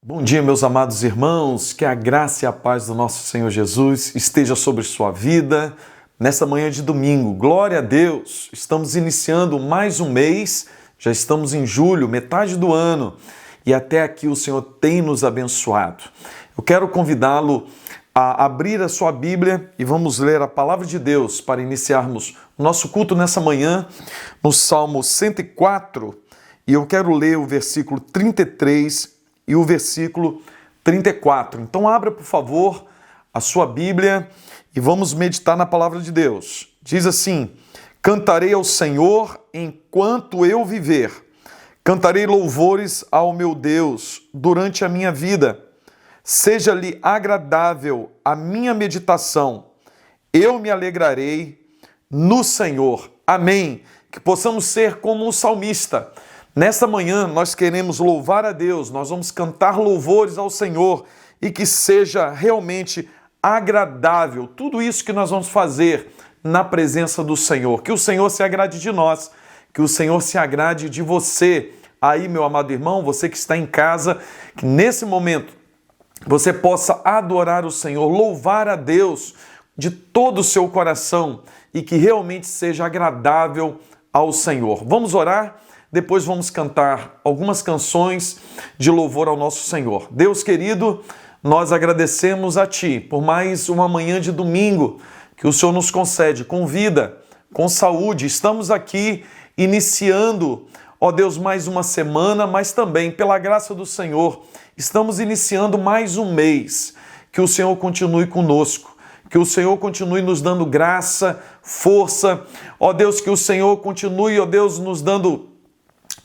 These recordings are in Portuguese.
Bom dia, meus amados irmãos, que a graça e a paz do nosso Senhor Jesus esteja sobre sua vida nessa manhã de domingo. Glória a Deus! Estamos iniciando mais um mês, já estamos em julho, metade do ano, e até aqui o Senhor tem nos abençoado. Eu quero convidá-lo a abrir a sua Bíblia e vamos ler a palavra de Deus para iniciarmos o nosso culto nessa manhã no Salmo 104, e eu quero ler o versículo 33 e o versículo 34. Então abra, por favor, a sua Bíblia e vamos meditar na palavra de Deus. Diz assim: cantarei ao Senhor enquanto eu viver. Cantarei louvores ao meu Deus durante a minha vida. Seja-lhe agradável a minha meditação. Eu me alegrarei no Senhor. Amém. Que possamos ser como o salmista. Nesta manhã nós queremos louvar a Deus, nós vamos cantar louvores ao Senhor e que seja realmente agradável tudo isso que nós vamos fazer na presença do Senhor. Que o Senhor se agrade de nós, que o Senhor se agrade de você. Aí, meu amado irmão, você que está em casa, que nesse momento você possa adorar o Senhor, louvar a Deus de todo o seu coração e que realmente seja agradável ao Senhor. Vamos orar? Depois vamos cantar algumas canções de louvor ao nosso Senhor. Deus querido, nós agradecemos a Ti por mais uma manhã de domingo que o Senhor nos concede com vida, com saúde. Estamos aqui iniciando, ó Deus, mais uma semana, mas também, pela graça do Senhor, estamos iniciando mais um mês. Que o Senhor continue conosco, que o Senhor continue nos dando graça, força. Ó Deus, que o Senhor continue, ó Deus, nos dando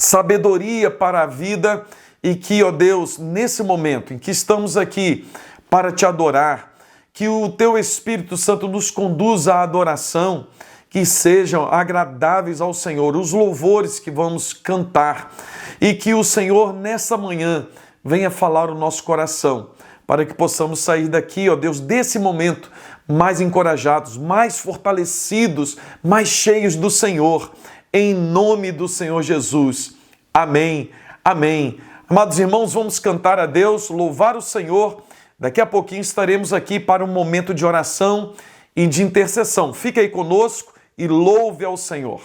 sabedoria para a vida e que, ó Deus, nesse momento em que estamos aqui para Te adorar, que o Teu Espírito Santo nos conduza à adoração, que sejam agradáveis ao Senhor os louvores que vamos cantar e que o Senhor nessa manhã venha falar o nosso coração, para que possamos sair daqui, ó Deus, desse momento mais encorajados, mais fortalecidos, mais cheios do Senhor, em nome do Senhor Jesus. Amém, amém. Amados irmãos, vamos cantar a Deus, louvar o Senhor. Daqui a pouquinho estaremos aqui para um momento de oração e de intercessão. Fique aí conosco e louve ao Senhor.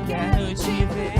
Quero te ver.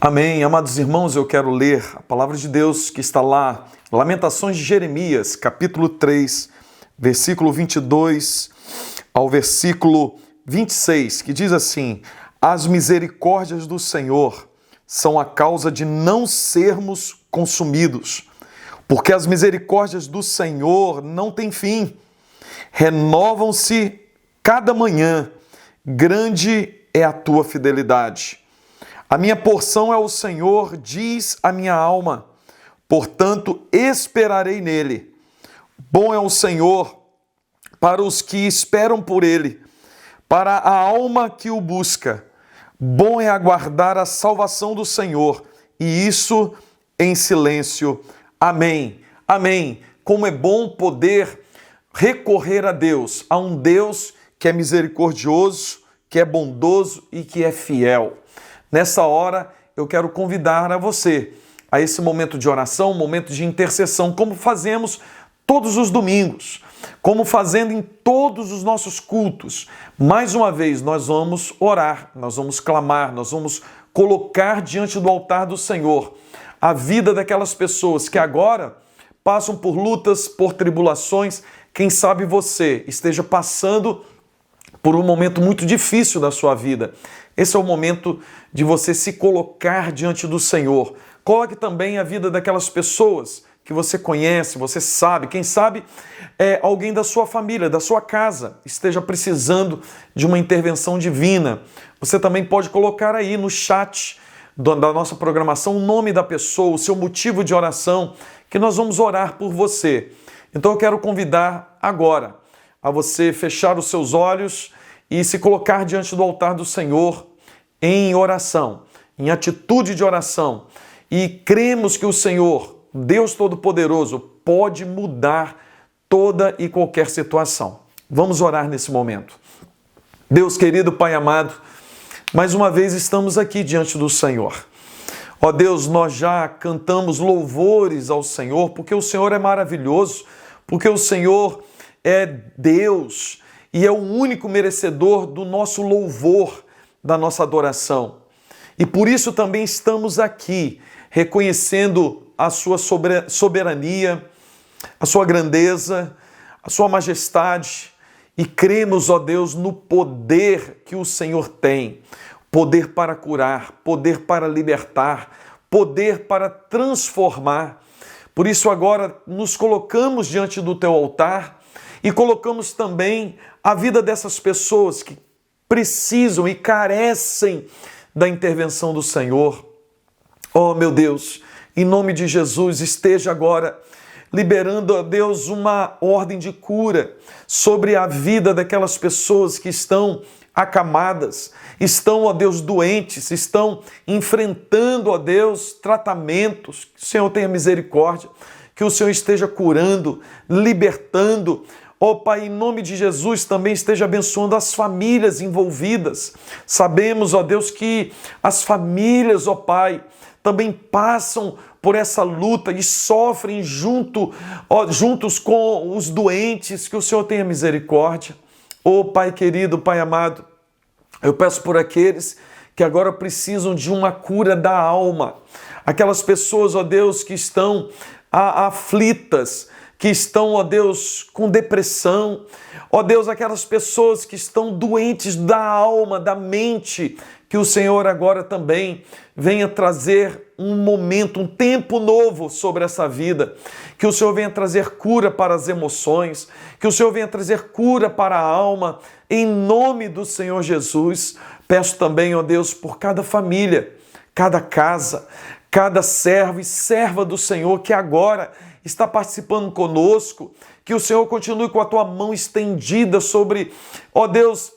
Amém. Amados irmãos, eu quero ler a palavra de Deus que está lá, Lamentações de Jeremias, capítulo 3, versículo 22 ao versículo 26, que diz assim: As misericórdias do Senhor são a causa de não sermos consumidos, porque as misericórdias do Senhor não têm fim, renovam-se cada manhã, grande é a tua fidelidade. A minha porção é o Senhor, diz a minha alma, portanto esperarei nele. Bom é o Senhor para os que esperam por ele, para a alma que o busca. Bom é aguardar a salvação do Senhor, e isso em silêncio. Amém. Amém. Como é bom poder recorrer a Deus, a um Deus que é misericordioso, que é bondoso e que é fiel. Nessa hora, eu quero convidar a você a esse momento de oração, um momento de intercessão, como fazemos todos os domingos, como fazendo em todos os nossos cultos. Mais uma vez, nós vamos orar, nós vamos clamar, nós vamos colocar diante do altar do Senhor a vida daquelas pessoas que agora passam por lutas, por tribulações. Quem sabe você esteja passando por um momento muito difícil da sua vida. Esse é o momento de você se colocar diante do Senhor. Coloque também a vida daquelas pessoas que você conhece, você sabe, quem sabe alguém da sua família, da sua casa, esteja precisando de uma intervenção divina. Você também pode colocar aí no chat da nossa programação o nome da pessoa, o seu motivo de oração, que nós vamos orar por você. Então eu quero convidar agora a você fechar os seus olhos e se colocar diante do altar do Senhor em oração, em atitude de oração. E cremos que o Senhor, Deus Todo-Poderoso, pode mudar toda e qualquer situação. Vamos orar nesse momento. Deus querido, Pai amado, mais uma vez estamos aqui diante do Senhor. Ó Deus, nós já cantamos louvores ao Senhor, porque o Senhor é maravilhoso, porque o Senhor é Deus e é o único merecedor do nosso louvor, da nossa adoração. E por isso também estamos aqui, reconhecendo a sua soberania, a sua grandeza, a sua majestade, e cremos, ó Deus, no poder que o Senhor tem, poder para curar, poder para libertar, poder para transformar. Por isso agora nos colocamos diante do teu altar e colocamos também a vida dessas pessoas que precisam e carecem da intervenção do Senhor. Oh, meu Deus, em nome de Jesus, esteja agora liberando, ó Deus, uma ordem de cura sobre a vida daquelas pessoas que estão acamadas, estão, ó Deus, doentes, estão enfrentando, ó Deus, tratamentos. Que o Senhor tenha misericórdia, que o Senhor esteja curando, libertando. Ó Pai, em nome de Jesus, também esteja abençoando as famílias envolvidas. Sabemos, ó Deus, que as famílias, ó Pai, também passam por essa luta e sofrem juntos com os doentes. Que o Senhor tenha misericórdia. Ó Pai querido, Pai amado, eu peço por aqueles que agora precisam de uma cura da alma. Aquelas pessoas, ó Deus, que estão aflitas, que estão, ó Deus, com depressão. Ó Deus, aquelas pessoas que estão doentes da alma, da mente, que o Senhor agora também venha trazer um momento, um tempo novo sobre essa vida. Que o Senhor venha trazer cura para as emoções, que o Senhor venha trazer cura para a alma, em nome do Senhor Jesus. Peço também, ó Deus, por cada família, cada casa, cada servo e serva do Senhor que agora está participando conosco, que o Senhor continue com a tua mão estendida sobre, ó Deus,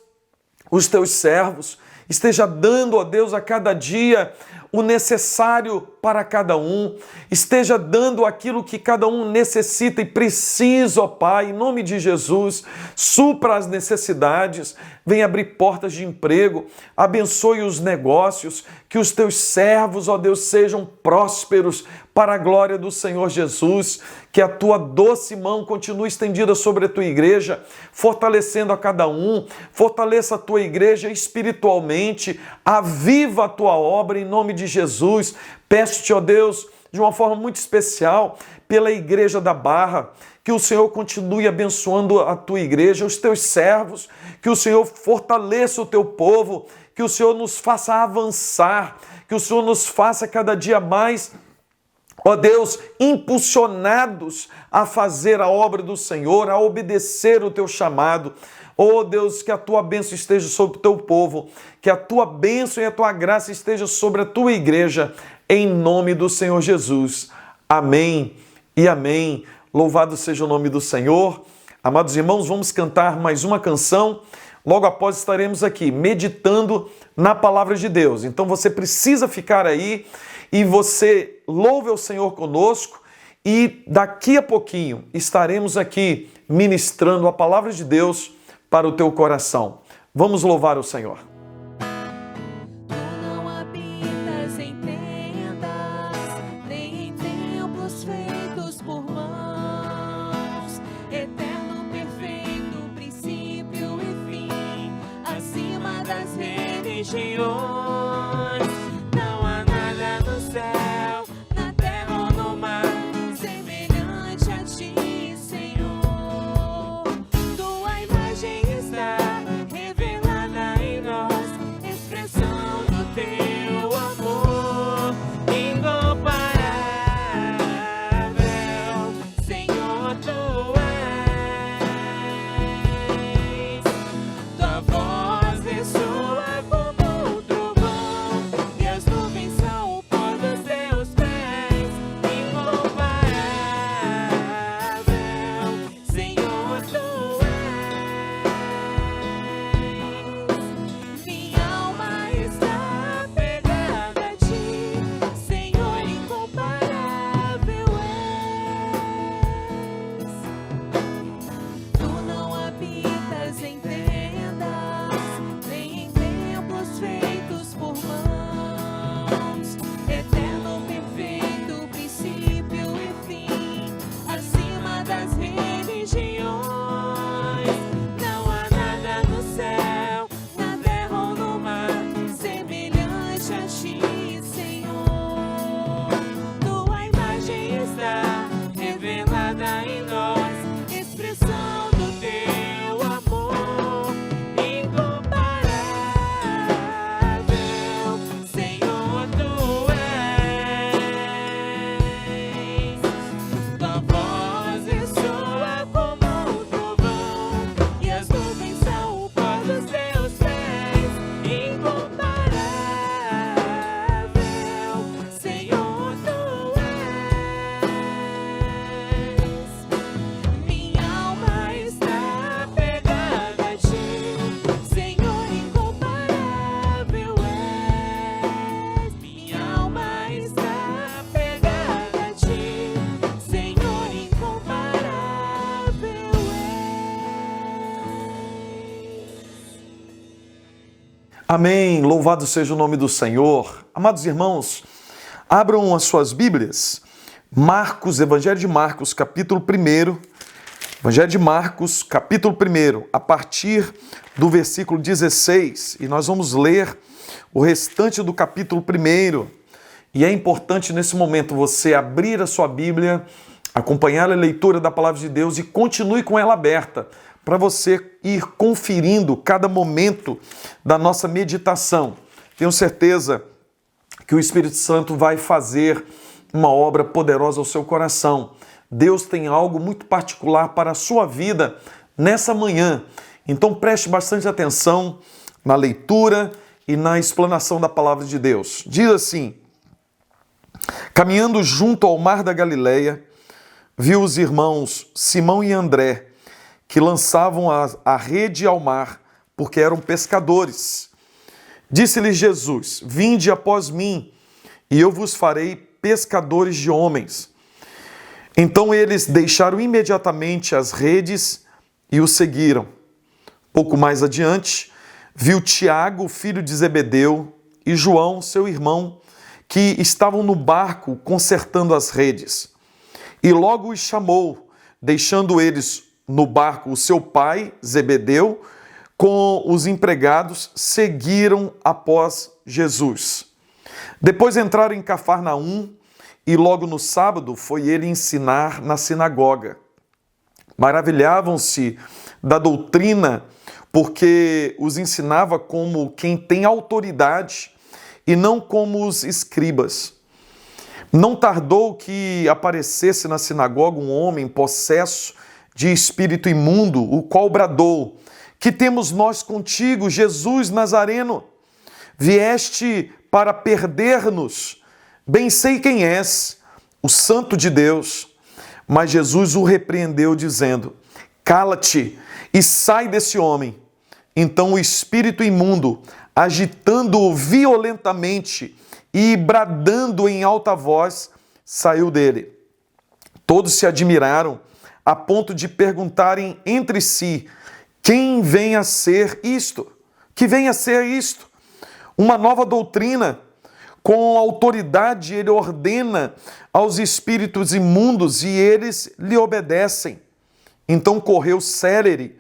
os teus servos, esteja dando, ó Deus, a cada dia o necessário para cada um, esteja dando aquilo que cada um necessita e precisa, ó Pai, em nome de Jesus, supra as necessidades, venha abrir portas de emprego, abençoe os negócios, que os teus servos, ó Deus, sejam prósperos, para a glória do Senhor Jesus. Que a tua doce mão continue estendida sobre a tua igreja, fortalecendo a cada um, fortaleça a tua igreja espiritualmente, aviva a tua obra em nome de Jesus. Peço-te, ó Deus, de uma forma muito especial, pela igreja da Barra, que o Senhor continue abençoando a tua igreja, os teus servos, que o Senhor fortaleça o teu povo, que o Senhor nos faça avançar, que o Senhor nos faça cada dia mais, ó Deus, impulsionados a fazer a obra do Senhor, a obedecer o teu chamado. Ó Deus, que a tua bênção esteja sobre o teu povo, que a tua bênção e a tua graça esteja sobre a tua igreja, em nome do Senhor Jesus. Amém e amém. Louvado seja o nome do Senhor. Amados irmãos, vamos cantar mais uma canção. Logo após estaremos aqui meditando na palavra de Deus. Então você precisa ficar aí e você louve ao Senhor conosco e daqui a pouquinho estaremos aqui ministrando a palavra de Deus para o teu coração. Vamos louvar o Senhor. Não há nada no céu, na terra ou no mar, semelhante a ti, Senhor. Tua imagem está revelada em nós, expressão do teu amor incomparável. Senhor, tu és, tua voz ressoa como o trovão, e as nuvens são o pó dos teus pés. Incomparável, Senhor, tu és. Minha alma está apegada a ti, Senhor, incomparável és. Tu não habitas em tendas, nem em templos feitos por mãos. Eterno, perfeito, princípio e fim, acima das religiões. Não há nada no céu, na terra ou no mar, semelhante a ti, Senhor. Tua imagem está revelada em nós, expressão do teu amor incomparável. Senhor, tu és. Tua voz ressoa como o trovão, e as nuvens são o pó dos teus pés. Incomparável, Senhor, tu és. Minha alma está apegada a ti, Senhor, incomparável és. Minha alma está apegada a ti, Senhor, incomparável és. Amém. Louvado seja o nome do Senhor. Amados irmãos, abram as suas Bíblias. Evangelho de Marcos, capítulo 1. Evangelho de Marcos, capítulo 1, a partir do versículo 16. E nós vamos ler o restante do capítulo 1. E é importante nesse momento você abrir a sua Bíblia, acompanhar a leitura da palavra de Deus e continue com ela aberta, para você ir conferindo cada momento da nossa meditação. Tenho certeza que o Espírito Santo vai fazer uma obra poderosa ao seu coração. Deus tem algo muito particular para a sua vida nessa manhã. Então preste bastante atenção na leitura e na explanação da palavra de Deus. Diz assim: caminhando junto ao mar da Galileia, viu os irmãos Simão e André, que lançavam a rede ao mar, porque eram pescadores. Disse-lhes Jesus: vinde após mim, e eu vos farei pescadores de homens. Então eles deixaram imediatamente as redes e o seguiram. Pouco mais adiante, viu Tiago, filho de Zebedeu, e João, seu irmão, que estavam no barco consertando as redes. E logo os chamou, deixando eles no barco o seu pai, Zebedeu, com os empregados, seguiram após Jesus. Depois entraram em Cafarnaum e logo no sábado foi ele ensinar na sinagoga. Maravilhavam-se da doutrina, porque os ensinava como quem tem autoridade e não como os escribas. Não tardou que aparecesse na sinagoga um homem possesso de espírito imundo, o qual bradou: que temos nós contigo, Jesus Nazareno? Vieste para perder-nos. Bem sei quem és, o Santo de Deus. Mas Jesus o repreendeu, dizendo: cala-te e sai desse homem. Então o espírito imundo, agitando-o violentamente e bradando em alta voz, saiu dele. Todos se admiraram, a ponto de perguntarem entre si: quem vem a ser isto? Que vem a ser isto? Uma nova doutrina. Com autoridade ele ordena aos espíritos imundos e eles lhe obedecem. Então correu célere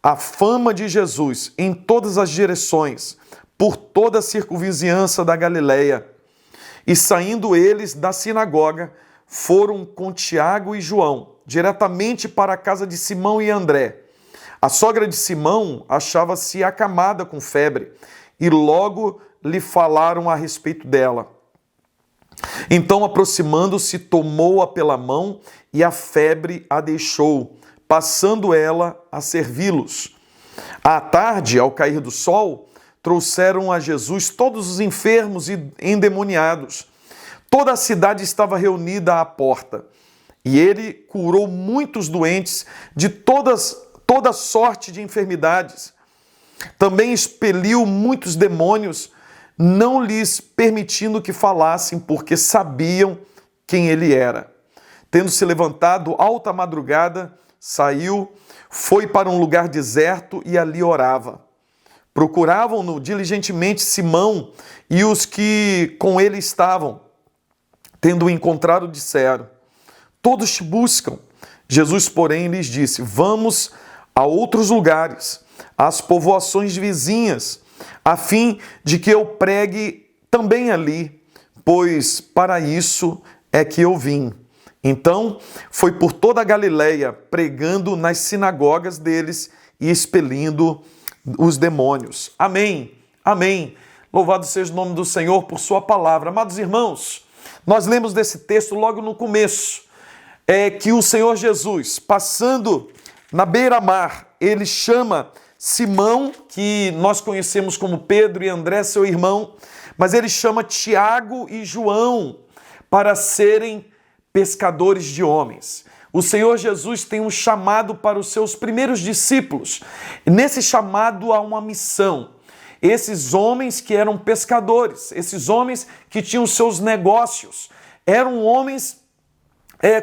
a fama de Jesus em todas as direções, por toda a circunvizinhança da Galileia. E saindo eles da sinagoga, foram com Tiago e João, diretamente para a casa de Simão e André. A sogra de Simão achava-se acamada com febre, e logo lhe falaram a respeito dela. Então, aproximando-se, tomou-a pela mão e a febre a deixou, passando ela a servi-los. À tarde, ao cair do sol, trouxeram a Jesus todos os enfermos e endemoniados. Toda a cidade estava reunida à porta, e ele curou muitos doentes de toda sorte de enfermidades. Também expeliu muitos demônios, não lhes permitindo que falassem, porque sabiam quem ele era. Tendo se levantado alta madrugada, saiu, foi para um lugar deserto e ali orava. Procuravam-no diligentemente Simão e os que com ele estavam. Tendo-o encontrado, disseram: todos te buscam. Jesus, porém, lhes disse: vamos a outros lugares, às povoações vizinhas, a fim de que eu pregue também ali, pois para isso é que eu vim. Então, foi por toda a Galileia, pregando nas sinagogas deles e expelindo os demônios. Amém, amém. Louvado seja o nome do Senhor por sua palavra. Amados irmãos, nós lemos desse texto logo no começo, que o Senhor Jesus, passando na beira-mar, ele chama Simão, que nós conhecemos como Pedro, e André, seu irmão, mas ele chama Tiago e João para serem pescadores de homens. O Senhor Jesus tem um chamado para os seus primeiros discípulos. Nesse chamado há uma missão. Esses homens que eram pescadores, esses homens que tinham seus negócios, eram homens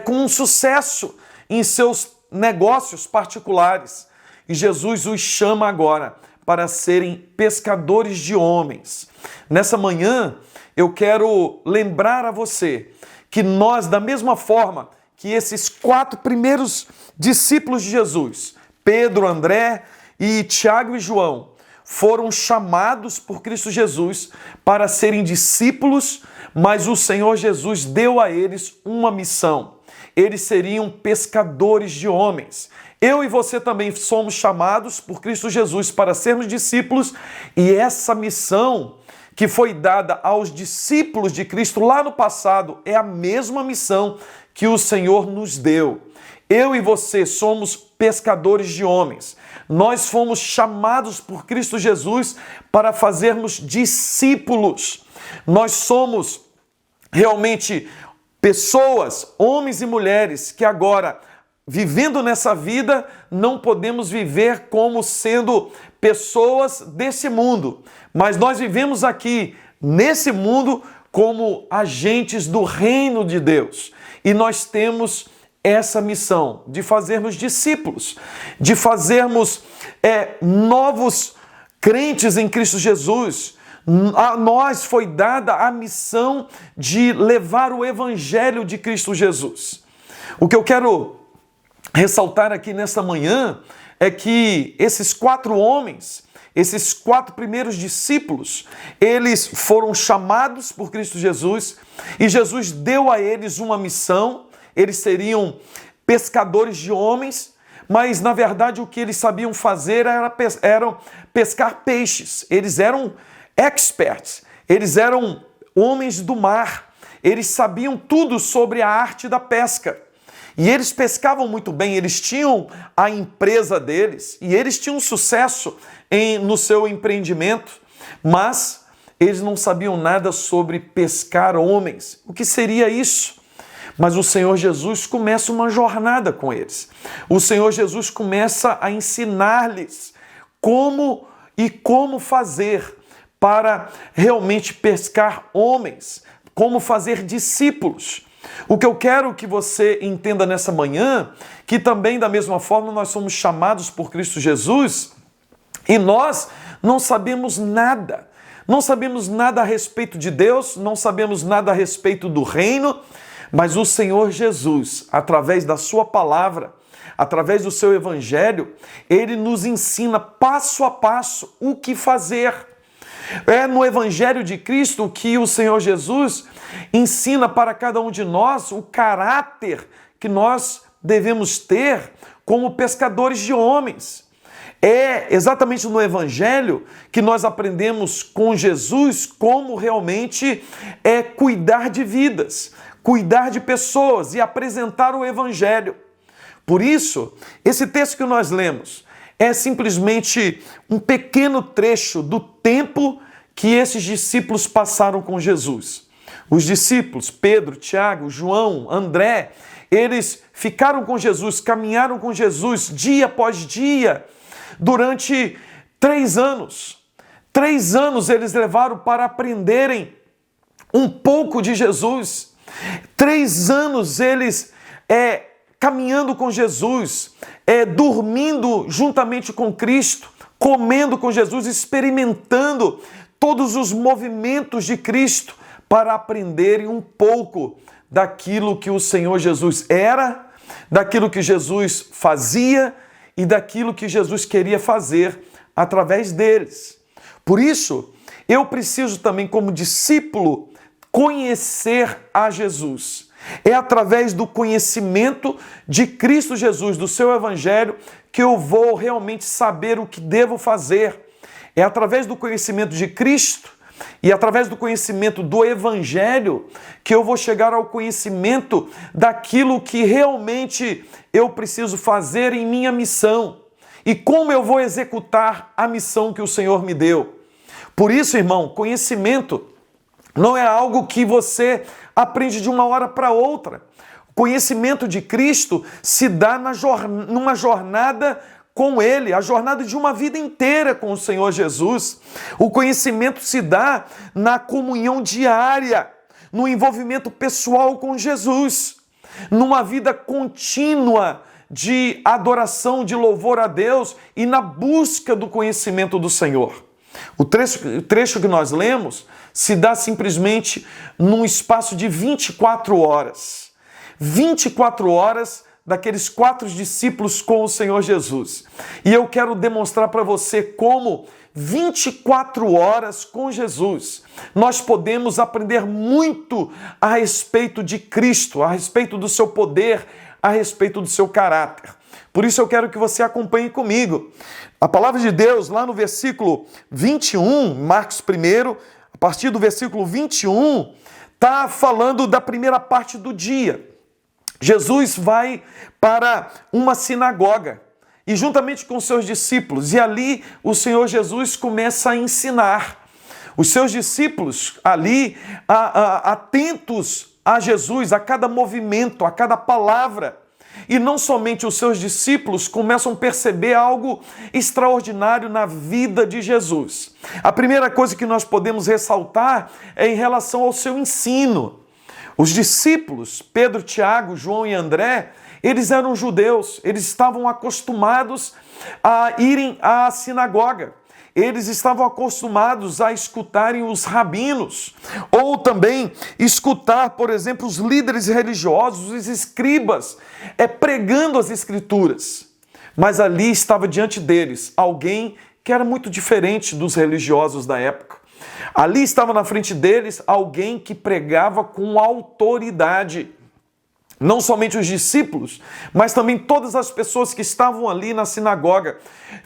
com um sucesso em seus negócios particulares. E Jesus os chama agora para serem pescadores de homens. Nessa manhã, eu quero lembrar a você que nós, da mesma forma que esses 4 primeiros discípulos de Jesus, Pedro, André e Tiago e João, foram chamados por Cristo Jesus para serem discípulos, mas o Senhor Jesus deu a eles uma missão. Eles seriam pescadores de homens. Eu e você também somos chamados por Cristo Jesus para sermos discípulos, e essa missão que foi dada aos discípulos de Cristo lá no passado é a mesma missão que o Senhor nos deu. Eu e você somos pescadores de homens. Nós fomos chamados por Cristo Jesus para fazermos discípulos. Nós somos realmente pessoas, homens e mulheres, que agora, vivendo nessa vida, não podemos viver como sendo pessoas desse mundo, mas nós vivemos aqui, nesse mundo, como agentes do reino de Deus. E nós temos essa missão de fazermos discípulos, de fazermos novos crentes em Cristo Jesus, A nós foi dada a missão de levar o evangelho de Cristo Jesus. O que eu quero ressaltar aqui nesta manhã é que esses 4 homens, esses 4 primeiros discípulos, eles foram chamados por Cristo Jesus e Jesus deu a eles uma missão. Eles seriam pescadores de homens, mas na verdade o que eles sabiam fazer era pescar peixes. Eles eram experts, eles eram homens do mar, eles sabiam tudo sobre a arte da pesca. E eles pescavam muito bem, eles tinham a empresa deles e eles tinham sucesso no seu empreendimento, mas eles não sabiam nada sobre pescar homens. O que seria isso? Mas o Senhor Jesus começa uma jornada com eles. O Senhor Jesus começa a ensinar-lhes como fazer para realmente pescar homens, como fazer discípulos. O que eu quero que você entenda nessa manhã, que também da mesma forma nós somos chamados por Cristo Jesus e nós não sabemos nada. Não sabemos nada a respeito de Deus, não sabemos nada a respeito do reino, mas o Senhor Jesus, através da sua palavra, através do seu evangelho, ele nos ensina passo a passo o que fazer. É no evangelho de Cristo que o Senhor Jesus ensina para cada um de nós o caráter que nós devemos ter como pescadores de homens. É exatamente no evangelho que nós aprendemos com Jesus como realmente cuidar de vidas, cuidar de pessoas e apresentar o evangelho. Por isso, esse texto que nós lemos é simplesmente um pequeno trecho do tempo que esses discípulos passaram com Jesus. Os discípulos, Pedro, Tiago, João, André, eles ficaram com Jesus, caminharam com Jesus dia após dia, durante 3 anos. 3 anos eles levaram para aprenderem um pouco de Jesus. 3 anos eles caminhando com Jesus, dormindo juntamente com Cristo, comendo com Jesus, experimentando todos os movimentos de Cristo para aprenderem um pouco daquilo que o Senhor Jesus era, daquilo que Jesus fazia e daquilo que Jesus queria fazer através deles. Por isso, eu preciso também, como discípulo, conhecer a Jesus. É através do conhecimento de Cristo Jesus, do seu evangelho, que eu vou realmente saber o que devo fazer. É através do conhecimento de Cristo e através do conhecimento do evangelho que eu vou chegar ao conhecimento daquilo que realmente eu preciso fazer em minha missão e como eu vou executar a missão que o Senhor me deu. Por isso, irmão, conhecimento não é algo que você aprende de uma hora para outra. O conhecimento de Cristo se dá numa jornada com Ele, a jornada de uma vida inteira com o Senhor Jesus. O conhecimento se dá na comunhão diária, no envolvimento pessoal com Jesus, numa vida contínua de adoração, de louvor a Deus e na busca do conhecimento do Senhor. O trecho que nós lemos se dá simplesmente num espaço de 24 horas. 24 horas daqueles 4 discípulos com o Senhor Jesus. E eu quero demonstrar para você como 24 horas com Jesus nós podemos aprender muito a respeito de Cristo, a respeito do seu poder, a respeito do seu caráter. Por isso eu quero que você acompanhe comigo. A palavra de Deus, lá no versículo 21, Marcos 1, a partir do versículo 21, está falando da primeira parte do dia. Jesus vai para uma sinagoga e juntamente com seus discípulos, e ali o Senhor Jesus começa a ensinar. Os seus discípulos ali, atentos a Jesus, a cada movimento, a cada palavra. E não somente os seus discípulos começam a perceber algo extraordinário na vida de Jesus. A primeira coisa que nós podemos ressaltar é em relação ao seu ensino. Os discípulos, Pedro, Tiago, João e André, eles eram judeus, eles estavam acostumados a irem à sinagoga. eles estavam acostumados a escutarem os rabinos, ou também escutar, por exemplo, os líderes religiosos, os escribas, pregando as escrituras. Mas ali estava diante deles alguém que era muito diferente dos religiosos da época. Ali estava na frente deles alguém que pregava com autoridade. Não somente os discípulos, mas também todas as pessoas que estavam ali na sinagoga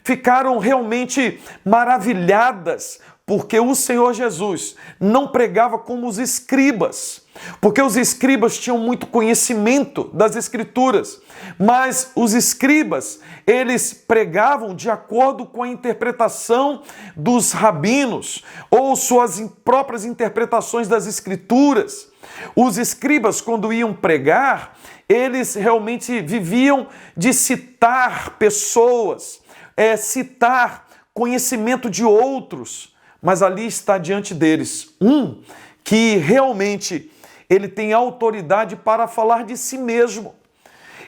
ficaram realmente maravilhadas, porque o Senhor Jesus não pregava como os escribas, porque os escribas tinham muito conhecimento das Escrituras, mas os escribas, eles pregavam de acordo com a interpretação dos rabinos, ou suas próprias interpretações das Escrituras. Os escribas, quando iam pregar, eles realmente viviam de citar pessoas, citar conhecimento de outros, mas ali está diante deles um que realmente ele tem autoridade para falar de si mesmo.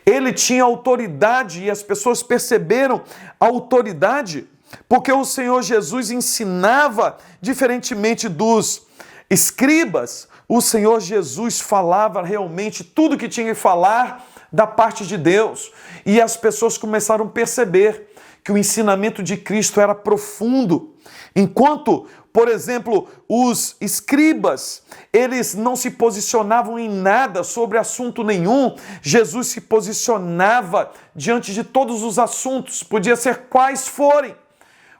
Ele tinha autoridade e as pessoas perceberam a autoridade porque o Senhor Jesus ensinava diferentemente dos escribas. O Senhor Jesus falava realmente tudo que tinha que falar da parte de Deus. E as pessoas começaram a perceber que o ensinamento de Cristo era profundo. Enquanto, por exemplo, os escribas, eles não se posicionavam em nada sobre assunto nenhum, Jesus se posicionava diante de todos os assuntos, podia ser quais forem.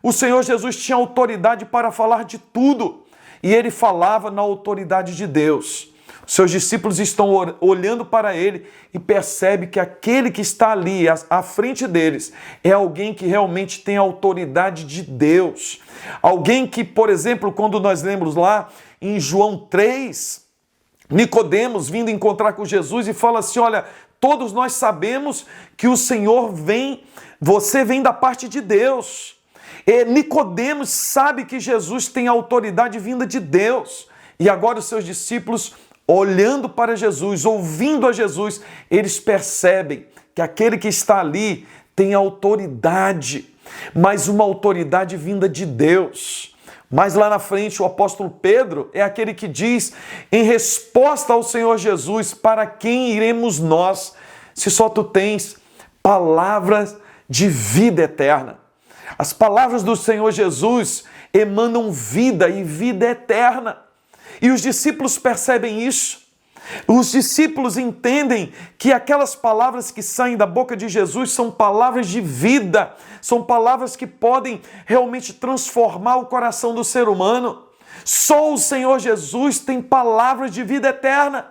O Senhor Jesus tinha autoridade para falar de tudo. E ele falava na autoridade de Deus. Seus discípulos estão olhando para ele e percebem que aquele que está ali à frente deles é alguém que realmente tem a autoridade de Deus. Alguém que, por exemplo, quando nós lemos lá em João 3, Nicodemos vindo encontrar com Jesus e fala assim, olha, todos nós sabemos que o Senhor vem, você vem da parte de Deus. Nicodemos sabe que Jesus tem autoridade vinda de Deus. E agora os seus discípulos, olhando para Jesus, ouvindo a Jesus, eles percebem que aquele que está ali tem autoridade, mas uma autoridade vinda de Deus. Mas lá na frente o apóstolo Pedro é aquele que diz, em resposta ao Senhor Jesus, para quem iremos nós, se só tu tens palavras de vida eterna? As palavras do Senhor Jesus emanam vida e vida eterna. E os discípulos percebem isso. Os discípulos entendem que aquelas palavras que saem da boca de Jesus são palavras de vida, são palavras que podem realmente transformar o coração do ser humano. Só o Senhor Jesus tem palavras de vida eterna.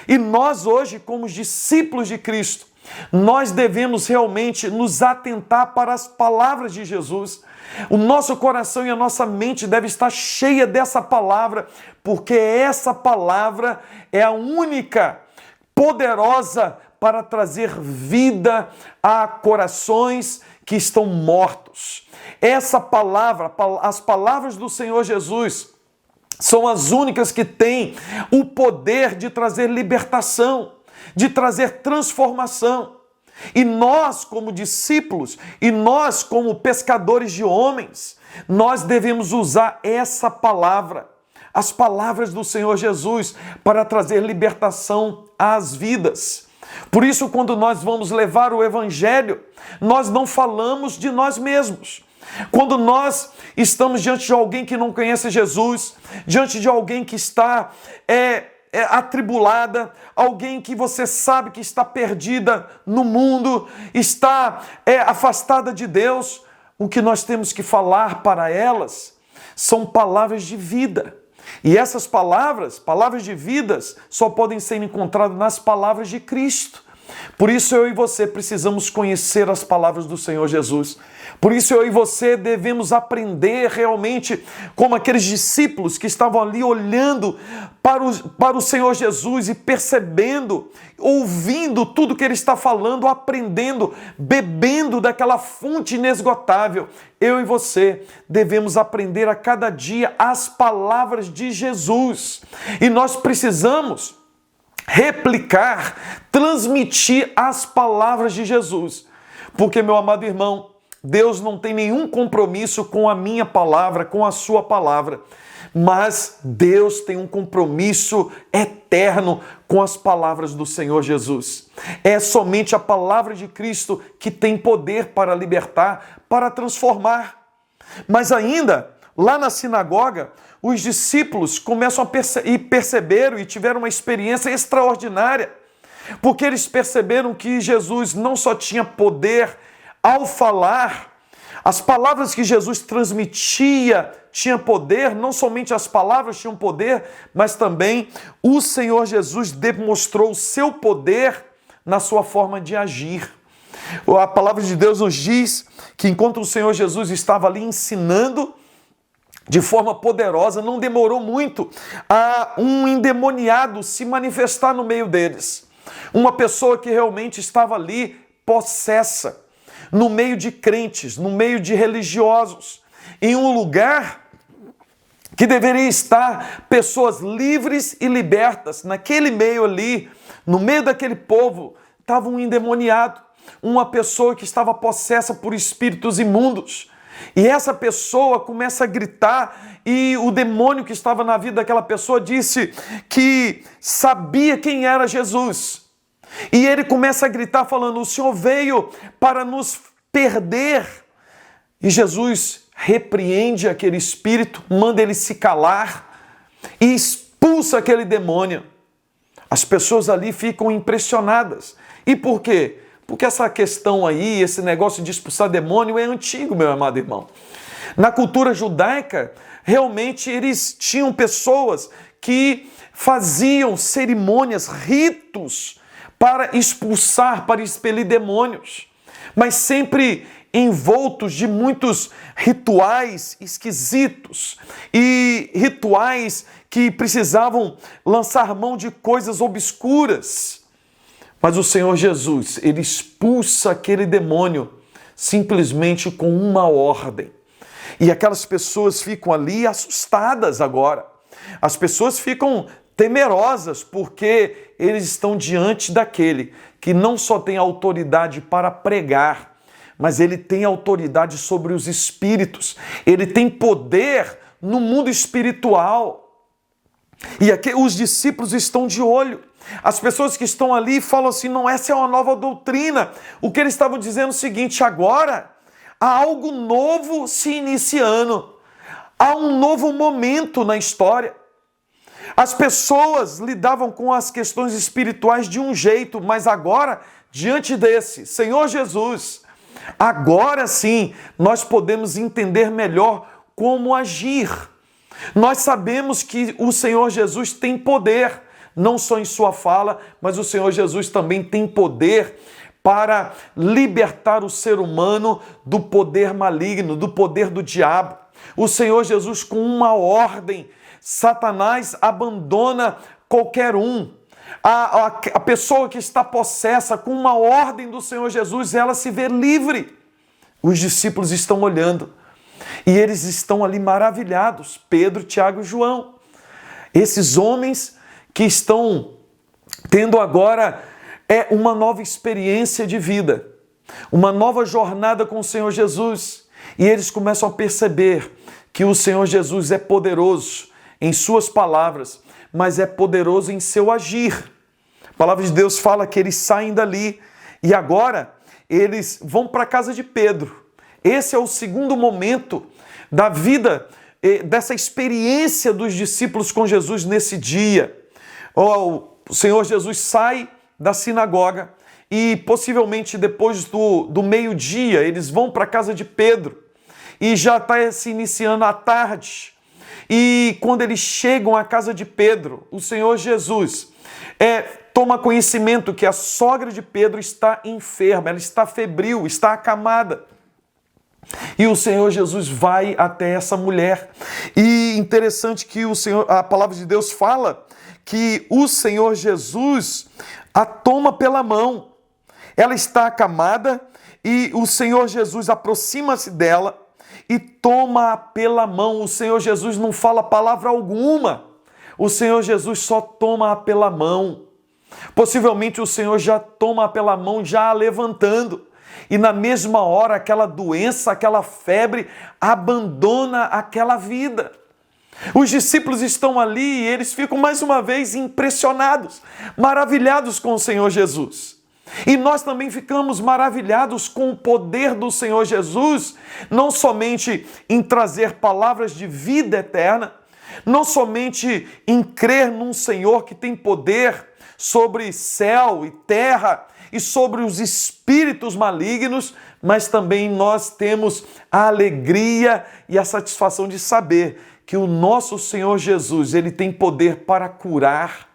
E nós hoje, como discípulos de Cristo, nós devemos realmente nos atentar para as palavras de Jesus. O nosso coração e a nossa mente deve estar cheia dessa palavra, porque essa palavra é a única poderosa para trazer vida a corações que estão mortos. Essa palavra, as palavras do Senhor Jesus, são as únicas que têm o poder de trazer libertação, de trazer transformação. E nós, como discípulos, e nós, como pescadores de homens, nós devemos usar essa palavra, as palavras do Senhor Jesus, para trazer libertação às vidas. Por isso, quando nós vamos levar o Evangelho, nós não falamos de nós mesmos. Quando nós estamos diante de alguém que não conhece Jesus, diante de alguém que está atribulada, alguém que você sabe que está perdida no mundo, está afastada de Deus, o que nós temos que falar para elas são palavras de vida. E essas palavras de vidas, só podem ser encontradas nas palavras de Cristo. Por isso eu e você precisamos conhecer as palavras do Senhor Jesus. Por isso eu e você devemos aprender realmente como aqueles discípulos que estavam ali olhando para o Senhor Jesus e percebendo, ouvindo tudo que Ele está falando, aprendendo, bebendo daquela fonte inesgotável. Eu e você devemos aprender a cada dia as palavras de Jesus. E nós precisamos replicar, transmitir as palavras de Jesus. Porque, meu amado irmão, Deus não tem nenhum compromisso com a minha palavra, com a sua palavra. Mas Deus tem um compromisso eterno com as palavras do Senhor Jesus. É somente a palavra de Cristo que tem poder para libertar, para transformar. Mas ainda, lá na sinagoga, os discípulos começam a perceberam e tiveram uma experiência extraordinária, porque eles perceberam que Jesus não só tinha poder ao falar, as palavras que Jesus transmitia tinham poder, não somente as palavras tinham poder, mas também o Senhor Jesus demonstrou o seu poder na sua forma de agir. A palavra de Deus nos diz que enquanto o Senhor Jesus estava ali ensinando de forma poderosa, não demorou muito a um endemoniado se manifestar no meio deles. Uma pessoa que realmente estava ali possessa, no meio de crentes, no meio de religiosos, em um lugar que deveria estar pessoas livres e libertas. Naquele meio ali, no meio daquele povo, estava um endemoniado, uma pessoa que estava possessa por espíritos imundos. E essa pessoa começa a gritar e o demônio que estava na vida daquela pessoa disse que sabia quem era Jesus. E ele começa a gritar falando, o Senhor veio para nos perder. E Jesus repreende aquele espírito, manda ele se calar e expulsa aquele demônio. As pessoas ali ficam impressionadas. E por quê? Porque essa questão aí, esse negócio de expulsar demônio é antigo, meu amado irmão. Na cultura judaica, realmente eles tinham pessoas que faziam cerimônias, ritos para expulsar, para expelir demônios, mas sempre envoltos de muitos rituais esquisitos e rituais que precisavam lançar mão de coisas obscuras. Mas o Senhor Jesus, ele expulsa aquele demônio simplesmente com uma ordem. E aquelas pessoas ficam ali assustadas agora. As pessoas ficam temerosas porque eles estão diante daquele que não só tem autoridade para pregar, mas ele tem autoridade sobre os espíritos. Ele tem poder no mundo espiritual. E aqui os discípulos estão de olho. As pessoas que estão ali falam assim, não, essa é uma nova doutrina. O que eles estavam dizendo é o seguinte, agora há algo novo se iniciando. Há um novo momento na história. As pessoas lidavam com as questões espirituais de um jeito, mas agora, diante desse Senhor Jesus, agora sim nós podemos entender melhor como agir. Nós sabemos que o Senhor Jesus tem poder, não só em sua fala, mas o Senhor Jesus também tem poder para libertar o ser humano do poder maligno, do poder do diabo. O Senhor Jesus, com uma ordem, Satanás abandona qualquer um. A pessoa que está possessa, com uma ordem do Senhor Jesus, ela se vê livre. Os discípulos estão olhando e eles estão ali maravilhados, Pedro, Tiago e João. Esses homens que estão tendo agora uma nova experiência de vida, uma nova jornada com o Senhor Jesus. E eles começam a perceber que o Senhor Jesus é poderoso em suas palavras, mas é poderoso em seu agir. A palavra de Deus fala que eles saem dali e agora eles vão para a casa de Pedro. Esse é o segundo momento da vida, dessa experiência dos discípulos com Jesus nesse dia. O Senhor Jesus sai da sinagoga e possivelmente depois do meio-dia eles vão para a casa de Pedro e já está se iniciando a tarde. E quando eles chegam à casa de Pedro, o Senhor Jesus toma conhecimento que a sogra de Pedro está enferma, ela está febril, está acamada. E o Senhor Jesus vai até essa mulher. E interessante que a palavra de Deus fala que o Senhor Jesus a toma pela mão. Ela está acamada e o Senhor Jesus aproxima-se dela e toma-a pela mão. O Senhor Jesus não fala palavra alguma. O Senhor Jesus só toma-a pela mão. Possivelmente o Senhor já toma-a pela mão, já a levantando. e na mesma hora aquela doença, aquela febre abandona aquela vida. Os discípulos estão ali e eles ficam mais uma vez impressionados, maravilhados com o Senhor Jesus. E nós também ficamos maravilhados com o poder do Senhor Jesus, não somente em trazer palavras de vida eterna, não somente em crer num Senhor que tem poder sobre céu e terra e sobre os espíritos malignos, mas também nós temos a alegria e a satisfação de saber que o nosso Senhor Jesus, ele tem poder para curar.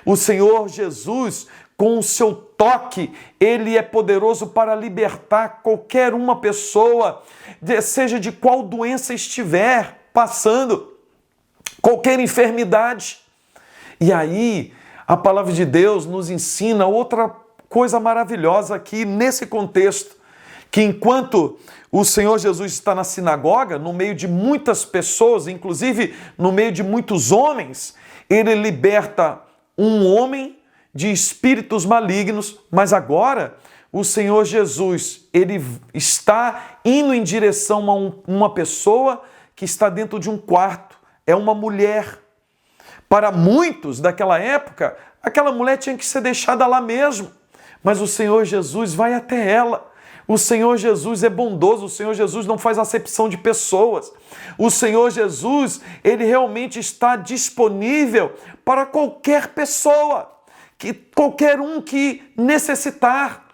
O Senhor Jesus, com o seu toque, ele é poderoso para libertar qualquer uma pessoa, seja de qual doença estiver passando, qualquer enfermidade. E aí, a palavra de Deus nos ensina outra coisa maravilhosa aqui nesse contexto, que enquanto o Senhor Jesus está na sinagoga, no meio de muitas pessoas, inclusive no meio de muitos homens, ele liberta um homem de espíritos malignos, mas agora o Senhor Jesus, ele está indo em direção a uma pessoa que está dentro de um quarto, é uma mulher. Para muitos daquela época, aquela mulher tinha que ser deixada lá mesmo, mas o Senhor Jesus vai até ela. O Senhor Jesus é bondoso, o Senhor Jesus não faz acepção de pessoas. O Senhor Jesus, ele realmente está disponível para qualquer pessoa, qualquer um que necessitar,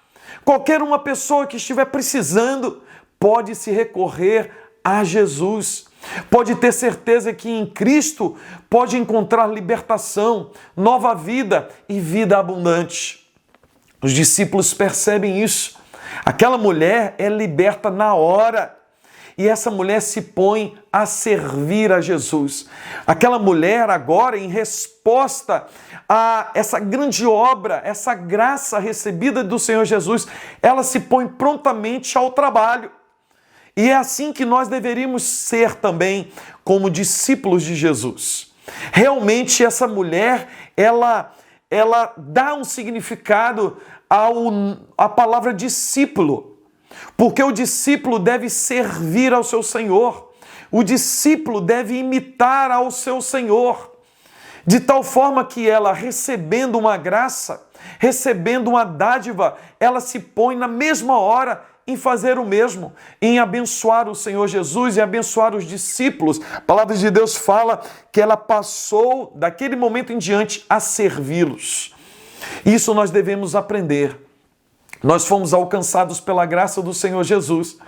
qualquer uma pessoa que estiver precisando, pode se recorrer a Jesus. Pode ter certeza que em Cristo pode encontrar libertação, nova vida e vida abundante. Os discípulos percebem isso. Aquela mulher é liberta na hora e essa mulher se põe a servir a Jesus. Aquela mulher agora, em resposta a essa grande obra, essa graça recebida do Senhor Jesus, ela se põe prontamente ao trabalho. E é assim que nós deveríamos ser também como discípulos de Jesus. Realmente essa mulher, ela dá um significado à palavra discípulo, porque o discípulo deve servir ao seu Senhor, o discípulo deve imitar ao seu Senhor, de tal forma que ela, recebendo uma graça, recebendo uma dádiva, ela se põe na mesma hora em fazer o mesmo, em abençoar o Senhor Jesus e abençoar os discípulos. A palavra de Deus fala que ela passou, daquele momento em diante, a servi-los. Isso nós devemos aprender. Nós fomos alcançados pela graça do Senhor Jesus.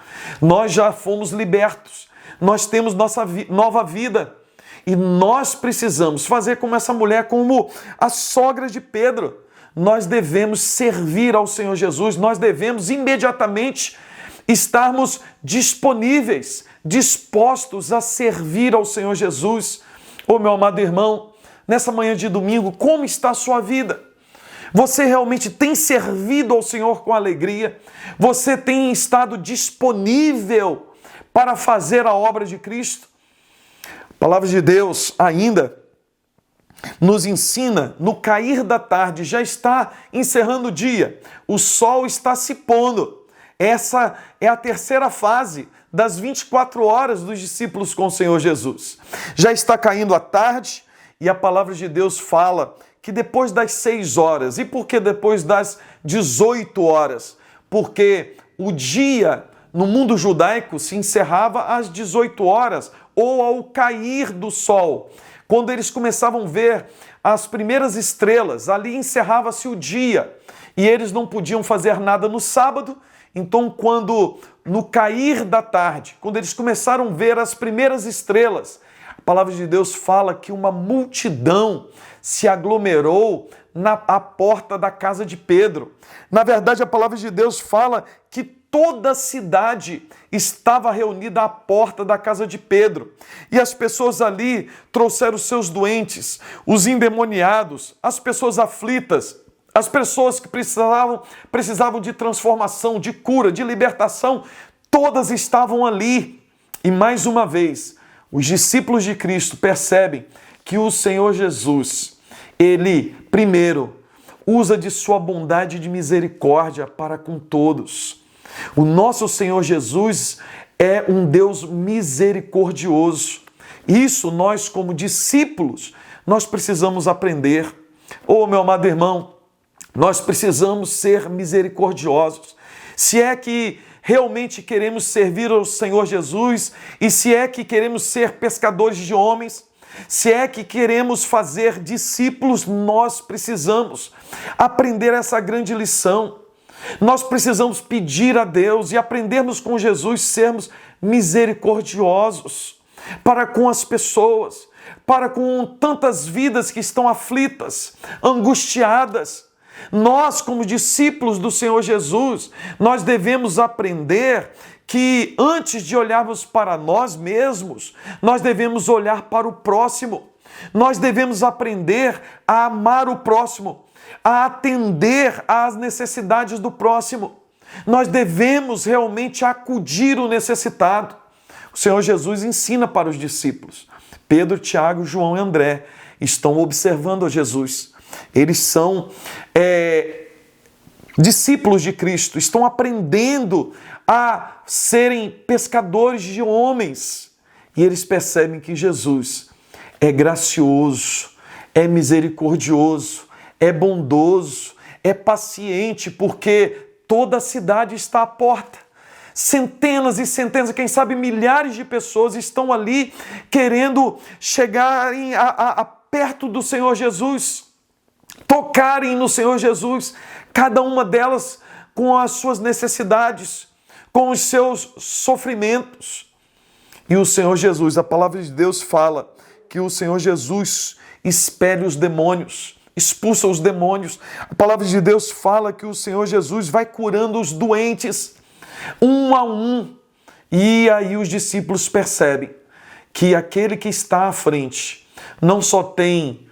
Nós já fomos libertos. Nós temos nossa nova vida. E nós precisamos fazer como essa mulher, como a sogra de Pedro. Nós devemos servir ao Senhor Jesus. Nós devemos imediatamente estarmos disponíveis, dispostos a servir ao Senhor Jesus. Ô meu amado irmão, nessa manhã de domingo, como está a sua vida? Você realmente tem servido ao Senhor com alegria? Você tem estado disponível para fazer a obra de Cristo? A palavra de Deus ainda nos ensina, no cair da tarde, já está encerrando o dia, o sol está se pondo. Essa é a terceira fase das 24 horas dos discípulos com o Senhor Jesus. Já está caindo a tarde e a palavra de Deus fala que depois das 6 horas, e por que depois das 18 horas? Porque o dia no mundo judaico se encerrava às 18 horas ou ao cair do sol. Quando eles começavam a ver as primeiras estrelas, ali encerrava-se o dia e eles não podiam fazer nada no sábado. Então, quando no cair da tarde, quando eles começaram a ver as primeiras estrelas, a palavra de Deus fala que uma multidão se aglomerou à porta da casa de Pedro. Na verdade, a palavra de Deus fala que toda a cidade estava reunida à porta da casa de Pedro. E as pessoas ali trouxeram os seus doentes, os endemoniados, as pessoas aflitas, as pessoas que precisavam de transformação, de cura, de libertação, todas estavam ali. E mais uma vez, os discípulos de Cristo percebem que o Senhor Jesus, ele, primeiro, usa de sua bondade e de misericórdia para com todos. O nosso Senhor Jesus é um Deus misericordioso. Isso nós, como discípulos, nós precisamos aprender. Ô, meu amado irmão, nós precisamos ser misericordiosos. Se é que realmente queremos servir ao Senhor Jesus e se é que queremos ser pescadores de homens, se é que queremos fazer discípulos, nós precisamos aprender essa grande lição. Nós precisamos pedir a Deus e aprendermos com Jesus sermos misericordiosos para com as pessoas, para com tantas vidas que estão aflitas, angustiadas. Nós, como discípulos do Senhor Jesus, nós devemos aprender que antes de olharmos para nós mesmos, nós devemos olhar para o próximo. Nós devemos aprender a amar o próximo, a atender às necessidades do próximo. Nós devemos realmente acudir o necessitado. O Senhor Jesus ensina para os discípulos. Pedro, Tiago, João e André estão observando a Jesus. Eles são discípulos de Cristo, estão aprendendo a serem pescadores de homens. E eles percebem que Jesus é gracioso, é misericordioso, é bondoso, é paciente, porque toda a cidade está à porta. Centenas e centenas, quem sabe milhares de pessoas estão ali querendo chegar perto do Senhor Jesus, tocarem no Senhor Jesus, cada uma delas com as suas necessidades, com os seus sofrimentos. E o Senhor Jesus, a palavra de Deus fala que o Senhor Jesus expele os demônios, expulsa os demônios. A palavra de Deus fala que o Senhor Jesus vai curando os doentes, um a um. E aí os discípulos percebem que aquele que está à frente não só tem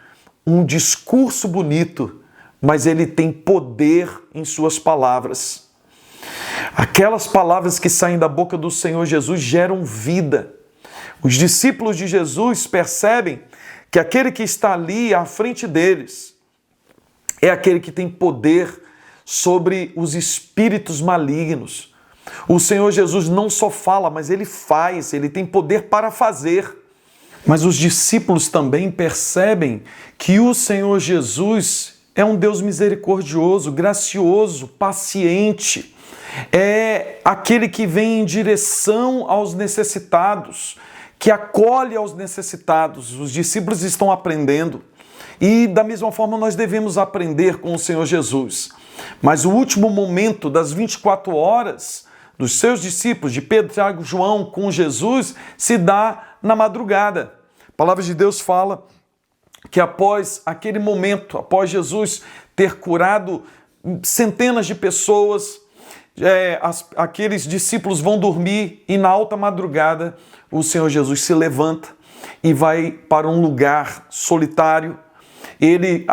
um discurso bonito, mas ele tem poder em suas palavras. Aquelas palavras que saem da boca do Senhor Jesus geram vida. Os discípulos de Jesus percebem que aquele que está ali à frente deles é aquele que tem poder sobre os espíritos malignos. O Senhor Jesus não só fala, mas ele faz, ele tem poder para fazer. Mas os discípulos também percebem que o Senhor Jesus é um Deus misericordioso, gracioso, paciente. É aquele que vem em direção aos necessitados, que acolhe aos necessitados. Os discípulos estão aprendendo. E da mesma forma nós devemos aprender com o Senhor Jesus. Mas o último momento das 24 horas dos seus discípulos, de Pedro, Tiago, João, com Jesus, se dá na madrugada. A palavra de Deus fala que após aquele momento, após Jesus ter curado centenas de pessoas, aqueles discípulos vão dormir e na alta madrugada o Senhor Jesus se levanta e vai para um lugar solitário. Ele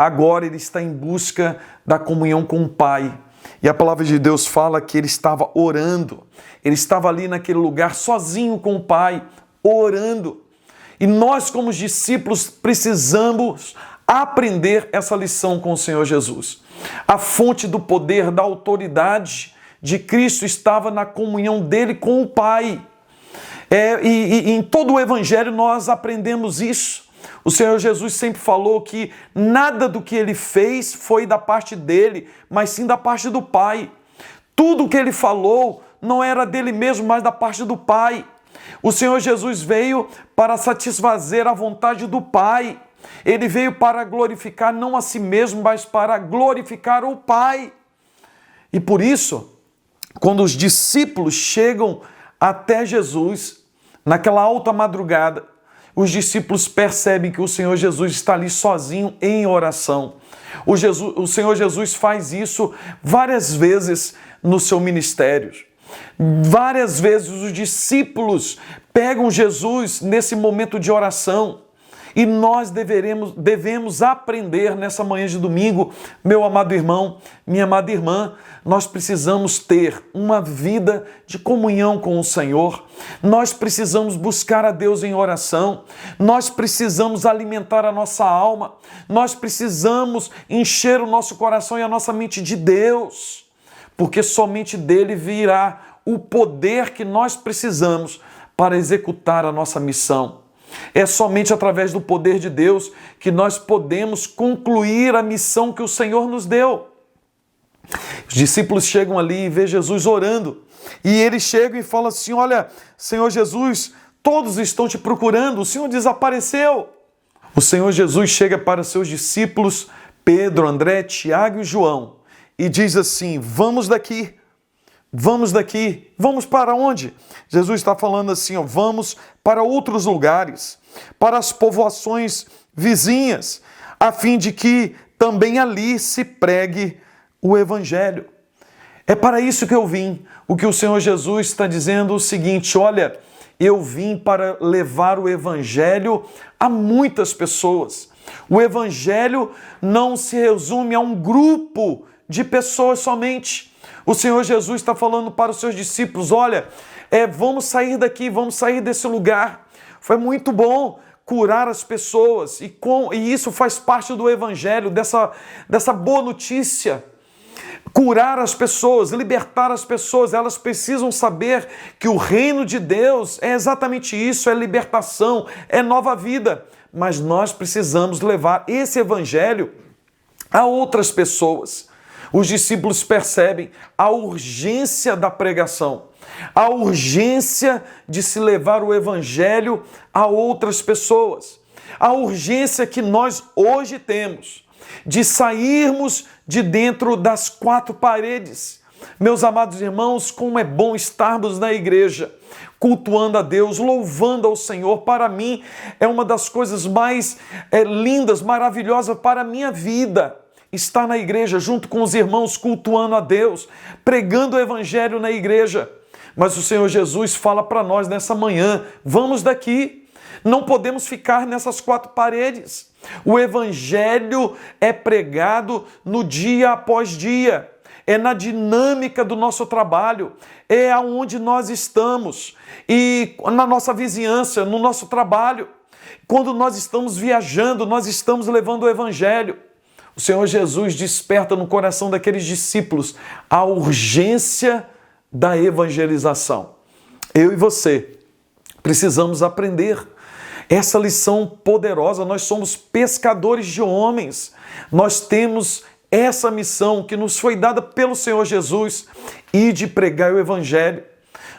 está em busca da comunhão com o Pai. E a palavra de Deus fala que ele estava orando. Ele estava ali naquele lugar sozinho com o Pai, orando. E nós, como discípulos, precisamos aprender essa lição com o Senhor Jesus. A fonte do poder, da autoridade de Cristo estava na comunhão dele com o Pai. E em todo o Evangelho nós aprendemos isso. O Senhor Jesus sempre falou que nada do que ele fez foi da parte dele, mas sim da parte do Pai. Tudo o que ele falou não era dele mesmo, mas da parte do Pai. O Senhor Jesus veio para satisfazer a vontade do Pai. Ele veio para glorificar não a si mesmo, mas para glorificar o Pai. E por isso, quando os discípulos chegam até Jesus, naquela alta madrugada, os discípulos percebem que o Senhor Jesus está ali sozinho em oração. O Senhor Jesus faz isso várias vezes no seu ministério. Várias vezes os discípulos pegam Jesus nesse momento de oração. E nós devemos aprender nessa manhã de domingo, meu amado irmão, minha amada irmã, nós precisamos ter uma vida de comunhão com o Senhor, nós precisamos buscar a Deus em oração, nós precisamos alimentar a nossa alma, nós precisamos encher o nosso coração e a nossa mente de Deus, porque somente dele virá o poder que nós precisamos para executar a nossa missão. É somente através do poder de Deus que nós podemos concluir a missão que o Senhor nos deu. Os discípulos chegam ali e vê Jesus orando. E eles chegam e falam assim: olha, Senhor Jesus, todos estão te procurando, o Senhor desapareceu. O Senhor Jesus chega para seus discípulos, Pedro, André, Tiago e João, e diz assim: vamos daqui. Vamos daqui. Vamos para onde? Jesus está falando assim: ó, vamos para outros lugares, para as povoações vizinhas, a fim de que também ali se pregue o Evangelho. É para isso que eu vim. O que o Senhor Jesus está dizendo é o seguinte: olha, eu vim para levar o Evangelho a muitas pessoas. O Evangelho não se resume a um grupo de pessoas somente. O Senhor Jesus está falando para os seus discípulos: olha, vamos sair daqui, vamos sair desse lugar. Foi muito bom curar as pessoas e isso faz parte do Evangelho, dessa boa notícia. Curar as pessoas, libertar as pessoas, elas precisam saber que o reino de Deus é exatamente isso, é libertação, é nova vida. Mas nós precisamos levar esse Evangelho a outras pessoas. Os discípulos percebem a urgência da pregação, a urgência de se levar o Evangelho a outras pessoas, a urgência que nós hoje temos de sairmos de dentro das quatro paredes. Meus amados irmãos, como é bom estarmos na igreja, cultuando a Deus, louvando ao Senhor. Para mim, é uma das coisas mais lindas, maravilhosas para a minha vida. Estar na igreja junto com os irmãos, cultuando a Deus, pregando o Evangelho na igreja. Mas o Senhor Jesus fala para nós nessa manhã: vamos daqui. Não podemos ficar nessas quatro paredes. O Evangelho é pregado no dia após dia. É na dinâmica do nosso trabalho. É aonde nós estamos. E na nossa vizinhança, no nosso trabalho. Quando nós estamos viajando, nós estamos levando o Evangelho. O Senhor Jesus desperta no coração daqueles discípulos a urgência da evangelização. Eu e você precisamos aprender essa lição poderosa. Nós somos pescadores de homens. Nós temos essa missão que nos foi dada pelo Senhor Jesus e de pregar o Evangelho.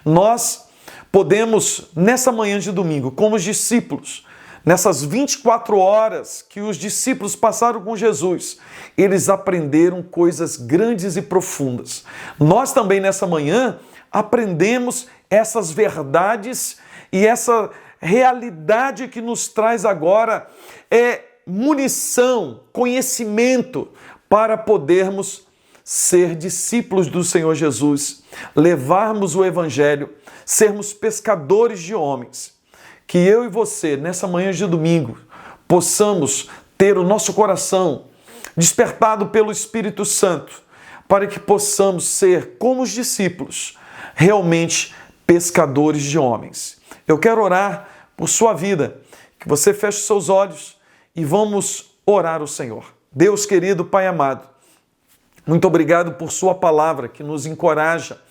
Nós podemos, nessa manhã de domingo, como os discípulos, nessas 24 horas que os discípulos passaram com Jesus, eles aprenderam coisas grandes e profundas. Nós também, nessa manhã, aprendemos essas verdades e essa realidade que nos traz agora munição, conhecimento para podermos ser discípulos do Senhor Jesus, levarmos o Evangelho, sermos pescadores de homens. Que eu e você, nessa manhã de domingo, possamos ter o nosso coração despertado pelo Espírito Santo, para que possamos ser, como os discípulos, realmente pescadores de homens. Eu quero orar por sua vida, que você feche os seus olhos e vamos orar ao Senhor. Deus querido, Pai amado, muito obrigado por sua palavra que nos encoraja,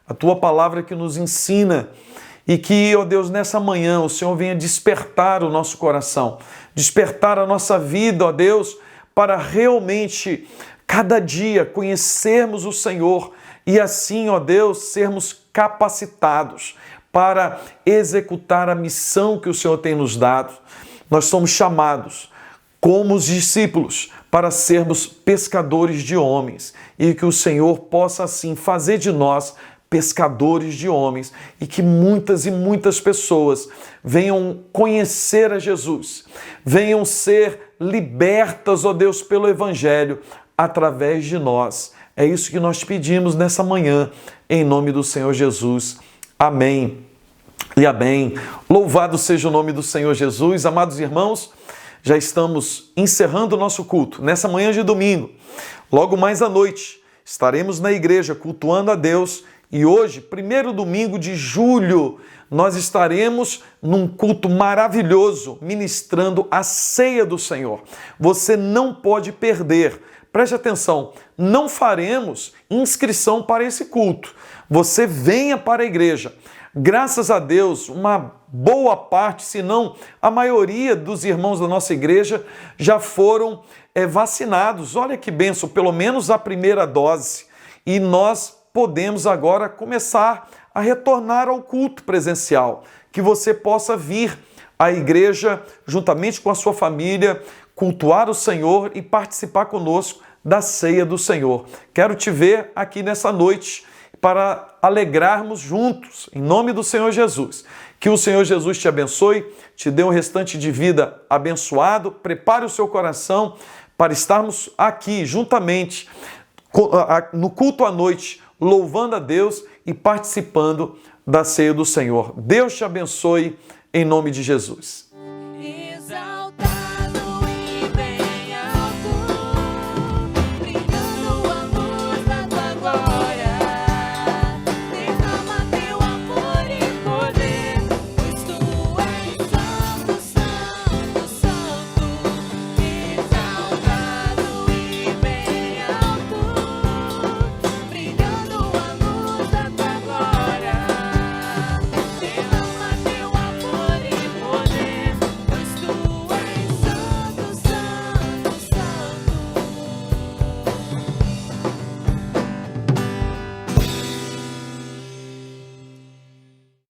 a tua palavra que nos ensina e que, ó Deus, nessa manhã o Senhor venha despertar o nosso coração, despertar a nossa vida, ó Deus, para realmente cada dia conhecermos o Senhor e assim, ó Deus, sermos capacitados para executar a missão que o Senhor tem nos dado. Nós somos chamados, como os discípulos, para sermos pescadores de homens e que o Senhor possa, assim, fazer de nós pescadores de homens e que muitas e muitas pessoas venham conhecer a Jesus, venham ser libertas, ó Deus, pelo Evangelho através de nós. É isso que nós pedimos nessa manhã, em nome do Senhor Jesus. Amém e amém. Louvado seja o nome do Senhor Jesus. Amados irmãos, já estamos encerrando o nosso culto nessa manhã de domingo. Logo mais à noite, estaremos na igreja cultuando a Deus e hoje, primeiro domingo de julho, nós estaremos num culto maravilhoso, ministrando a ceia do Senhor. Você não pode perder. preste atenção, não faremos inscrição para esse culto. Você venha para a igreja. Graças a Deus, uma boa parte, se não a maioria dos irmãos da nossa igreja já foram vacinados. Olha que bênção, pelo menos a primeira dose. E nós podemos agora começar a retornar ao culto presencial. Que você possa vir à igreja juntamente com a sua família, cultuar o Senhor e participar conosco da ceia do Senhor. Quero te ver aqui nessa noite para alegrarmos juntos, em nome do Senhor Jesus. Que o Senhor Jesus te abençoe, te dê um restante de vida abençoado, prepare o seu coração para estarmos aqui juntamente no culto à noite, louvando a Deus e participando da ceia do Senhor. Deus te abençoe em nome de Jesus.